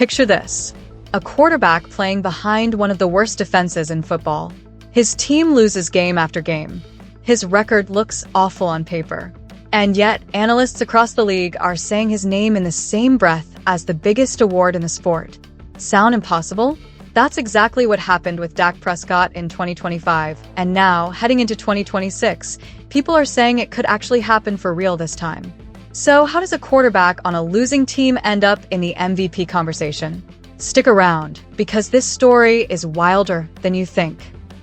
Picture this: a quarterback playing behind one of the worst defenses in football. His team loses game after game. His record looks awful on paper. And yet, analysts across the league are saying his name in the same breath as the biggest award in the sport. Sound impossible? That's exactly what happened with Dak Prescott in 2025, and now, heading into 2026, people are saying it could actually happen for real this time. So how does a quarterback on a losing team end up in the MVP conversation? Stick around, because this story is wilder than you think.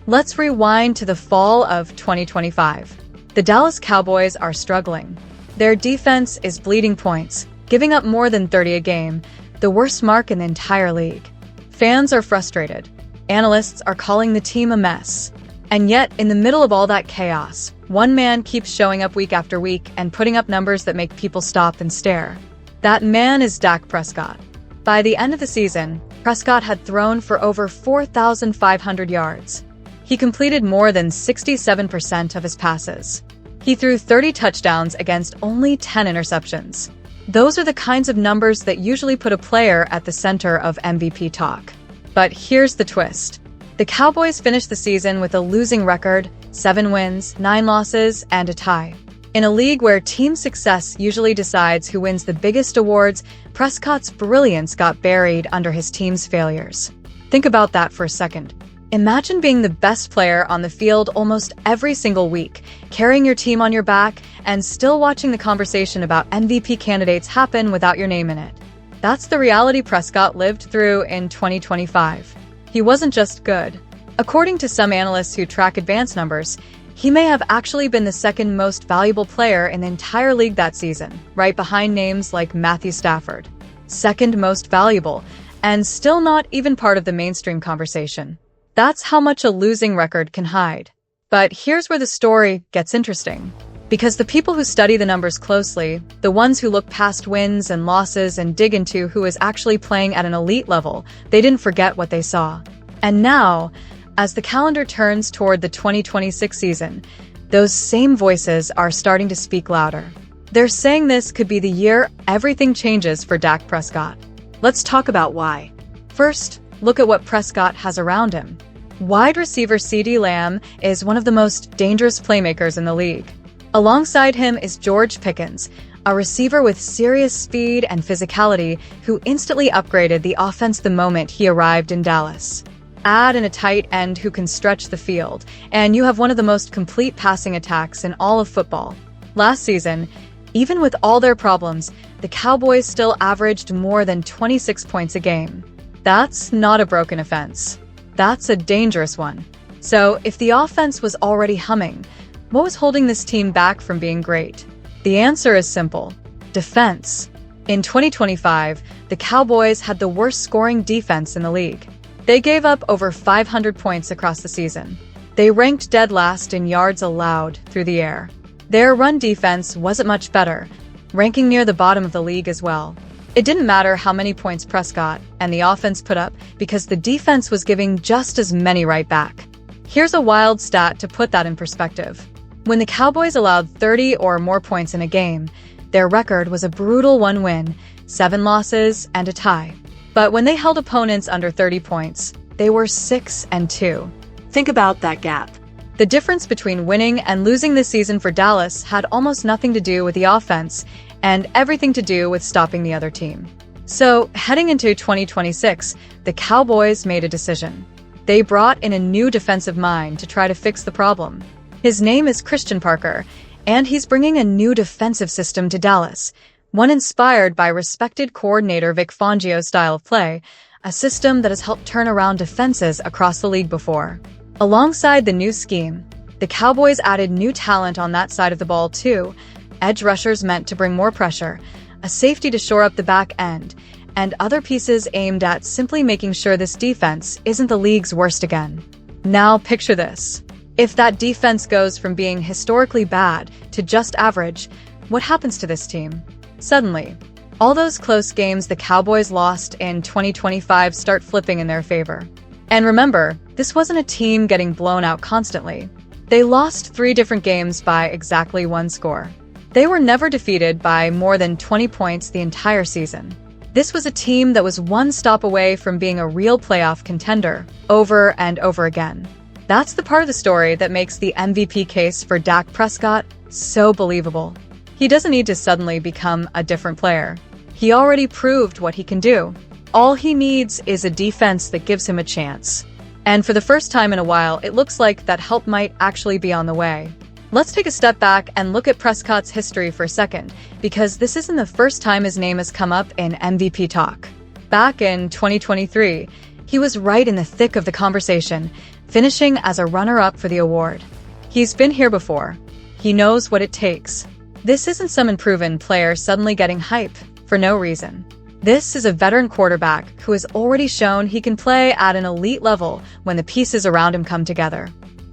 Let's rewind to the fall of 2025. The Dallas Cowboys are struggling. Their defense is bleeding points, giving up more than 30 a game, the worst mark in the entire league. Fans are frustrated. Analysts are calling the team a mess. And yet, in the middle of all that chaos, one man keeps showing up week after week and putting up numbers that make people stop and stare. That man is Dak Prescott. By the end of the season, Prescott had thrown for over 4,500 yards. He completed more than 67% of his passes. He threw 30 touchdowns against only 10 interceptions. Those are the kinds of numbers that usually put a player at the center of MVP talk. But here's the twist. The Cowboys finished the season with a losing record, 7 wins, 9 losses, and a tie. In a league where team success usually decides who wins the biggest awards, Prescott's brilliance got buried under his team's failures. Think about that for a second. Imagine being the best player on the field almost every single week, carrying your team on your back, and still watching the conversation about MVP candidates happen without your name in it. That's the reality Prescott lived through in 2025. He wasn't just good. According to some analysts who track advanced numbers, he may have actually been the second most valuable player in the entire league that season, right behind names like Matthew Stafford. Second most valuable, and still not even part of the mainstream conversation. That's how much a losing record can hide. But here's where the story gets interesting. Because the people who study the numbers closely, the ones who look past wins and losses and dig into who is actually playing at an elite level, they didn't forget what they saw. And now, as the calendar turns toward the 2026 season, those same voices are starting to speak louder. They're saying this could be the year everything changes for Dak Prescott. Let's talk about why. First, look at what Prescott has around him. Wide receiver CeeDee Lamb is one of the most dangerous playmakers in the league. Alongside him is George Pickens, a receiver with serious speed and physicality who instantly upgraded the offense the moment he arrived in Dallas. Add in a tight end who can stretch the field, and you have one of the most complete passing attacks in all of football. Last season, even with all their problems, the Cowboys still averaged more than 26 points a game. That's not a broken offense. That's a dangerous one. So, if the offense was already humming, what was holding this team back from being great? The answer is simple: defense. In 2025, the Cowboys had the worst scoring defense in the league. They gave up over 500 points across the season. They ranked dead last in yards allowed through the air. Their run defense wasn't much better, ranking near the bottom of the league as well. It didn't matter how many points Prescott and the offense put up because the defense was giving just as many right back. Here's a wild stat to put that in perspective. When the Cowboys allowed 30 or more points in a game, their record was a brutal 1 win, 7 losses, and a tie. But when they held opponents under 30 points, they were 6-2. Think about that gap. The difference between winning and losing this season for Dallas had almost nothing to do with the offense and everything to do with stopping the other team. So, heading into 2026, the Cowboys made a decision. They brought in a new defensive mind to try to fix the problem. His name is Christian Parker, and he's bringing a new defensive system to Dallas, one inspired by respected coordinator Vic Fangio's style of play, a system that has helped turn around defenses across the league before. Alongside the new scheme, the Cowboys added new talent on that side of the ball too: edge rushers meant to bring more pressure, a safety to shore up the back end, and other pieces aimed at simply making sure this defense isn't the league's worst again. Now picture this. If that defense goes from being historically bad to just average, what happens to this team? Suddenly, all those close games the Cowboys lost in 2025 start flipping in their favor. And remember, this wasn't a team getting blown out constantly. They lost 3 different games by exactly 1 score. They were never defeated by more than 20 points the entire season. This was a team that was one stop away from being a real playoff contender, over and over again. That's the part of the story that makes the MVP case for Dak Prescott so believable. He doesn't need to suddenly become a different player. He already proved what he can do. All he needs is a defense that gives him a chance. And for the first time in a while, it looks like that help might actually be on the way. Let's take a step back and look at Prescott's history for a second, because this isn't the first time his name has come up in MVP talk. Back in 2023, he was right in the thick of the conversation, finishing as a runner-up for the award. He's been here before. He knows what it takes. This isn't some unproven player suddenly getting hype for no reason. This is a veteran quarterback who has already shown he can play at an elite level when the pieces around him come together.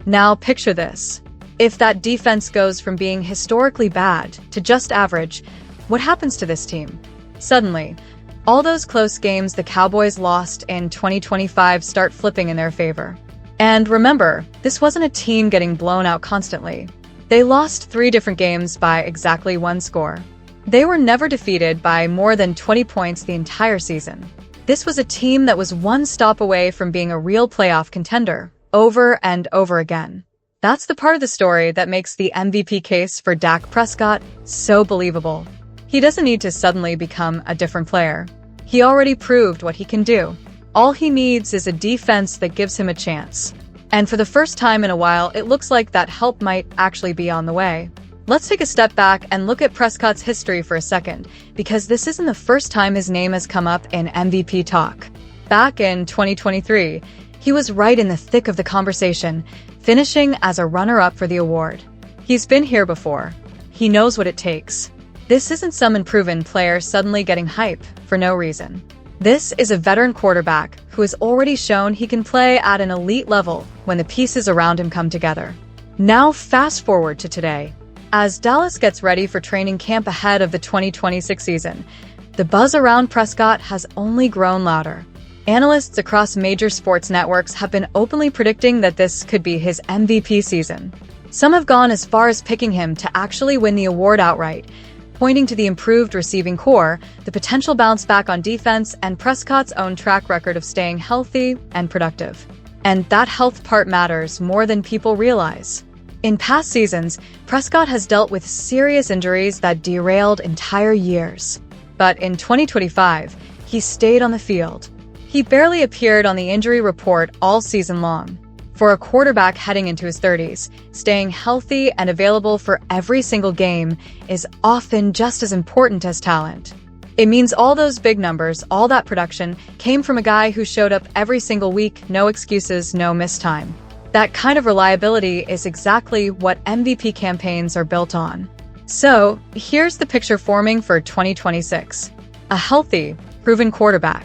Now picture this. If that defense goes from being historically bad to just average, what happens to this team? Suddenly, all those close games the Cowboys lost in 2025 start flipping in their favor. And remember, this wasn't a team getting blown out constantly. They lost 3 different games by exactly 1 score. They were never defeated by more than 20 points the entire season. This was a team that was one stop away from being a real playoff contender, over and over again. That's the part of the story that makes the MVP case for Dak Prescott so believable. He doesn't need to suddenly become a different player. He already proved what he can do. All he needs is a defense that gives him a chance. And for the first time in a while, it looks like that help might actually be on the way. Let's take a step back and look at Prescott's history for a second, because this isn't the first time his name has come up in MVP talk. Back in 2023, he was right in the thick of the conversation, finishing as a runner-up for the award. He's been here before. He knows what it takes. This isn't some unproven player suddenly getting hype for no reason. This is a veteran quarterback who has already shown he can play at an elite level when the pieces around him come together. Now fast forward to today. As Dallas gets ready for training camp ahead of the 2026 season, the buzz around Prescott has only grown louder. Analysts across major sports networks have been openly predicting that this could be his MVP season. Some have gone as far as picking him to actually win the award outright, pointing to the improved receiving core, the potential bounce back on defense, and Prescott's own track record of staying healthy and productive. And that health part matters more than people realize. In past seasons, Prescott has dealt with serious injuries that derailed entire years. But in 2025, he stayed on the field. He barely appeared on the injury report all season long. For a quarterback heading into his 30s, staying healthy and available for every single game is often just as important as talent. It means all those big numbers, all that production, came from a guy who showed up every single week, no excuses, no missed time. That kind of reliability is exactly what MVP campaigns are built on. So, here's the picture forming for 2026. A healthy, proven quarterback.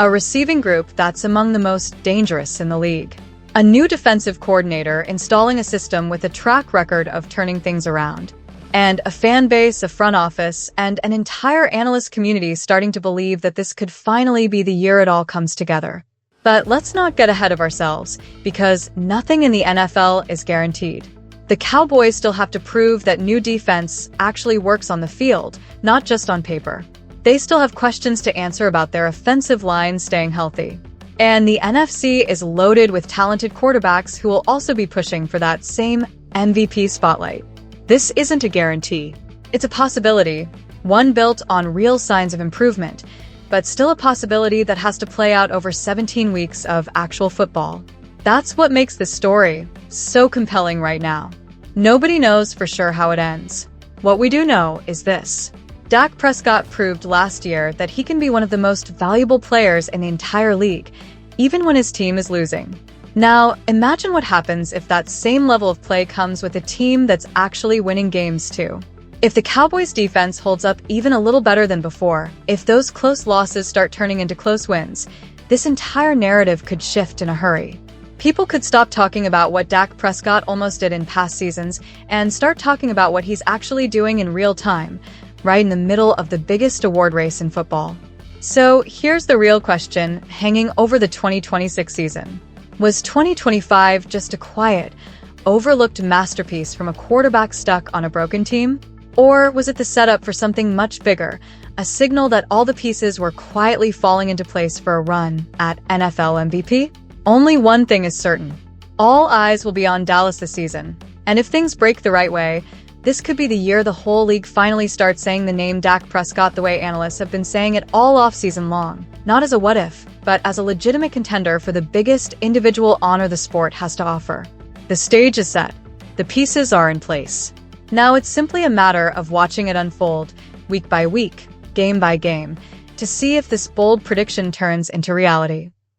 A receiving group that's among the most dangerous in the league. A new defensive coordinator installing a system with a track record of turning things around. And a fan base, a front office, and an entire analyst community starting to believe that this could finally be the year it all comes together. But let's not get ahead of ourselves, because nothing in the NFL is guaranteed. The Cowboys still have to prove that new defense actually works on the field, not just on paper. They still have questions to answer about their offensive line staying healthy. And the NFC is loaded with talented quarterbacks who will also be pushing for that same MVP spotlight. This isn't a guarantee. It's a possibility, one built on real signs of improvement, but still a possibility that has to play out over 17 weeks of actual football. That's what makes this story so compelling right now. Nobody knows for sure how it ends. What we do know is this. Dak Prescott proved last year that he can be one of the most valuable players in the entire league, even when his team is losing. Now, imagine what happens if that same level of play comes with a team that's actually winning games too. If the Cowboys defense holds up even a little better than before, if those close losses start turning into close wins, this entire narrative could shift in a hurry. People could stop talking about what Dak Prescott almost did in past seasons and start talking about what he's actually doing in real time, right in the middle of the biggest award race in football. So here's the real question hanging over the 2026 season. Was 2025 just a quiet, overlooked masterpiece from a quarterback stuck on a broken team? Or was it the setup for something much bigger, a signal that all the pieces were quietly falling into place for a run at NFL MVP? Only one thing is certain. All eyes will be on Dallas this season. And if things break the right way, this could be the year the whole league finally starts saying the name Dak Prescott the way analysts have been saying it all offseason long. Not as a what-if, but as a legitimate contender for the biggest individual honor the sport has to offer. The stage is set. The pieces are in place. Now it's simply a matter of watching it unfold, week by week, game by game, to see if this bold prediction turns into reality.